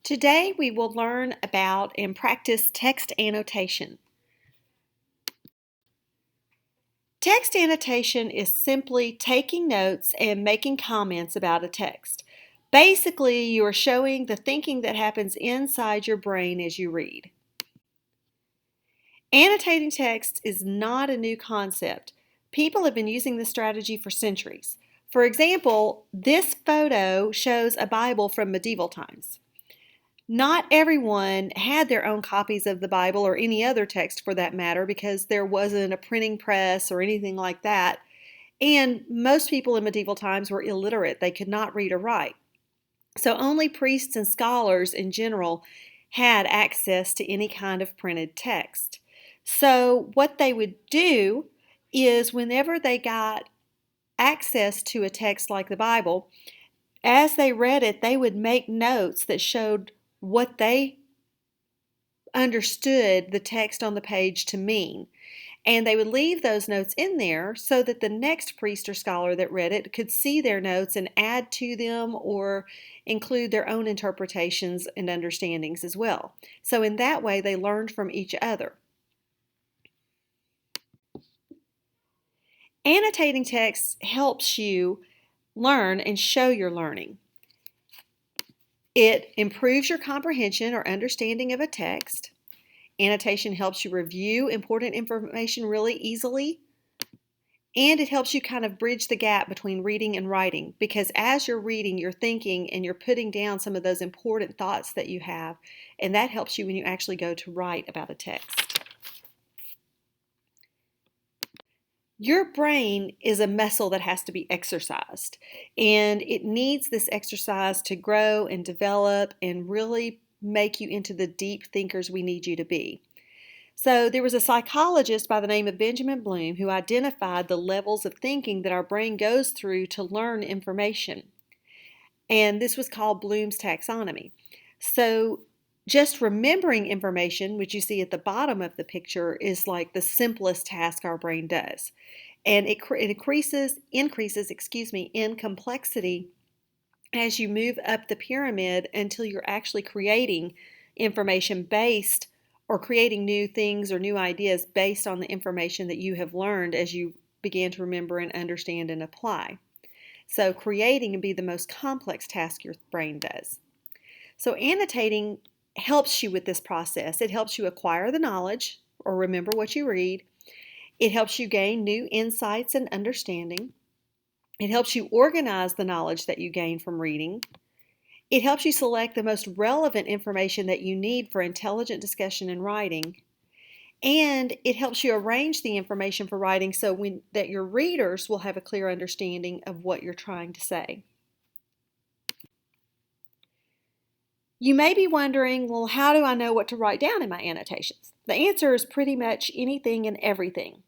Today we will learn about and practice text annotation. Text annotation is simply taking notes and making comments about a text. Basically, you are showing the thinking that happens inside your brain as you read. Annotating text is not a new concept. People have been using this strategy for centuries. For example, this photo shows a Bible from medieval times. Not everyone had their own copies of the Bible or any other text for that matter because there wasn't a printing press or anything like that. And most people in medieval times were illiterate. They could not read or write. So only priests and scholars in general had access to any kind of printed text. So what they would do is whenever they got access to a text like the Bible, as they read it, they would make notes that showed what they understood the text on the page to mean. And they would leave those notes in there so that the next priest or scholar that read it could see their notes and add to them or include their own interpretations and understandings as well. So in that way, they learned from each other. Annotating text helps you learn and show your learning. It improves your comprehension or understanding of a text. Annotation helps you review important information really easily. And it helps you kind of bridge the gap between reading and writing because as you're reading, you're thinking and you're putting down some of those important thoughts that you have. And that helps you when you actually go to write about a text. Your brain is a muscle that has to be exercised, and it needs this exercise to grow and develop and really make you into the deep thinkers we need you to be. So there was a psychologist by the name of Benjamin Bloom who identified the levels of thinking that our brain goes through to learn information. And this was called Bloom's taxonomy. So just remembering information, which you see at the bottom of the picture, is like the simplest task our brain does. And it increases in complexity as you move up the pyramid until you're actually creating information based or creating new things or new ideas based on the information that you have learned as you begin to remember and understand and apply. So creating can be the most complex task your brain does. So annotating helps you with this process. It helps you acquire the knowledge or remember what you read. It helps you gain new insights and understanding. It helps you organize the knowledge that you gain from reading. It helps you select the most relevant information that you need for intelligent discussion and writing. And it helps you arrange the information for writing so that your readers will have a clear understanding of what you're trying to say. You may be wondering, well, how do I know what to write down in my annotations? The answer is pretty much anything and everything.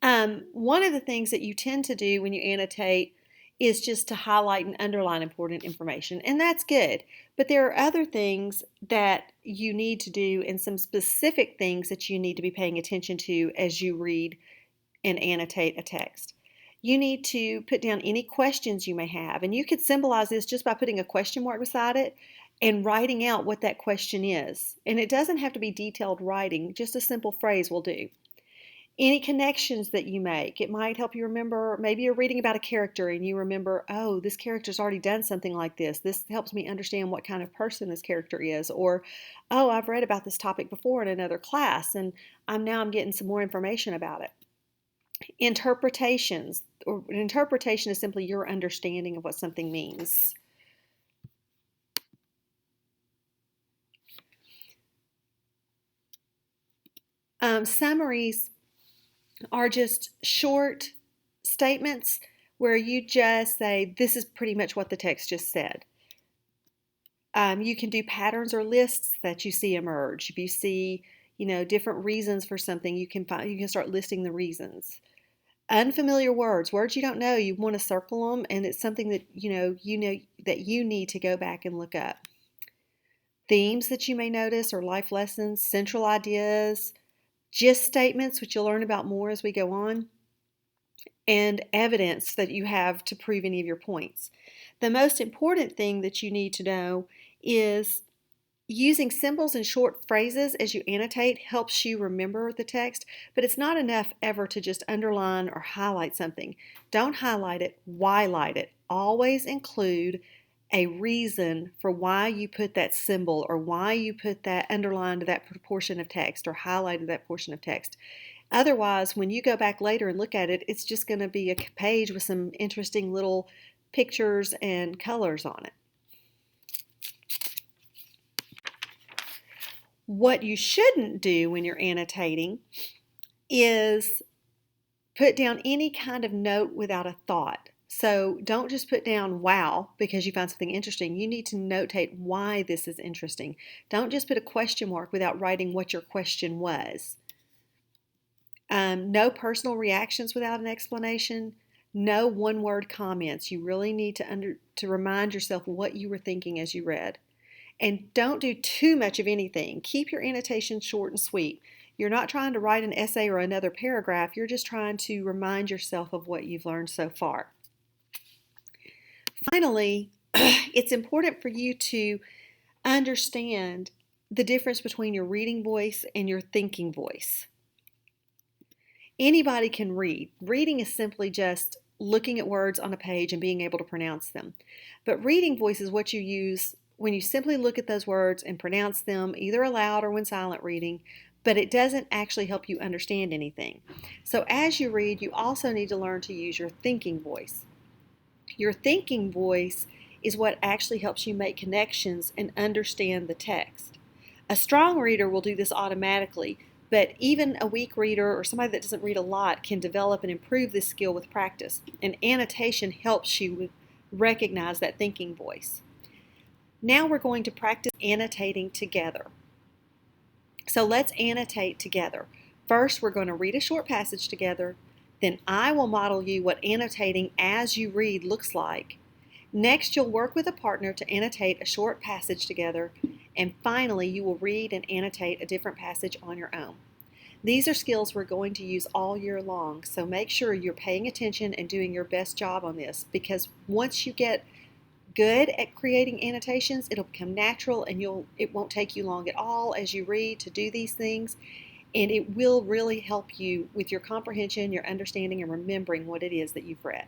One of the things that you tend to do when you annotate is just to highlight and underline important information, and that's good. But there are other things that you need to do and some specific things that you need to be paying attention to as you read and annotate a text. You need to put down any questions you may have, and you could symbolize this just by putting a question mark beside it and writing out what that question is. And it doesn't have to be detailed writing, just a simple phrase will do. Any connections that you make. It might help you remember, maybe you're reading about a character and you remember, oh, this character's already done something like this. This helps me understand what kind of person this character is. Or, oh, I've read about this topic before in another class and I'm getting some more information about it. Interpretations. Or an interpretation is simply your understanding of what something means. Summaries are just short statements where you just say, this is pretty much what the text just said. You can do patterns or lists that you see emerge. If you see, different reasons for something, you can start listing the reasons. Unfamiliar words you don't know, you want to circle them, and it's something that you know that you need to go back and look up. Themes that you may notice or life lessons, central ideas, gist statements, which you'll learn about more as we go on, and evidence that you have to prove any of your points. The most important thing that you need to know is using symbols and short phrases as you annotate helps you remember the text, but it's not enough ever to just underline or highlight something. Don't highlight it, why-light it. Always include a reason for why you put that symbol or why you put that underlined that portion of text or highlighted that portion of text. Otherwise, when you go back later and look at it, it's just going to be a page with some interesting little pictures and colors on it. What you shouldn't do when you're annotating is put down any kind of note without a thought. So don't just put down wow because you found something interesting. You need to notate why this is interesting. Don't just put a question mark without writing what your question was. No personal reactions without an explanation. No one-word comments. You really need to remind yourself what you were thinking as you read. And don't do too much of anything. Keep your annotations short and sweet. You're not trying to write an essay or another paragraph. You're just trying to remind yourself of what you've learned so far. Finally, it's important for you to understand the difference between your reading voice and your thinking voice. Anybody can read. Reading is simply just looking at words on a page and being able to pronounce them. But reading voice is what you use when you simply look at those words and pronounce them either aloud or when silent reading, but it doesn't actually help you understand anything. So as you read, you also need to learn to use your thinking voice. Your thinking voice is what actually helps you make connections and understand the text. A strong reader will do this automatically, but even a weak reader or somebody that doesn't read a lot can develop and improve this skill with practice. And annotation helps you recognize that thinking voice. Now we're going to practice annotating together. So let's annotate together. First, we're going to read a short passage together. Then I will model you what annotating as you read looks like. Next, you'll work with a partner to annotate a short passage together. And finally, you will read and annotate a different passage on your own. These are skills we're going to use all year long, so make sure you're paying attention and doing your best job on this, because once you get good at creating annotations, it'll become natural and it won't take you long at all as you read to do these things, and it will really help you with your comprehension, your understanding, and remembering what it is that you've read.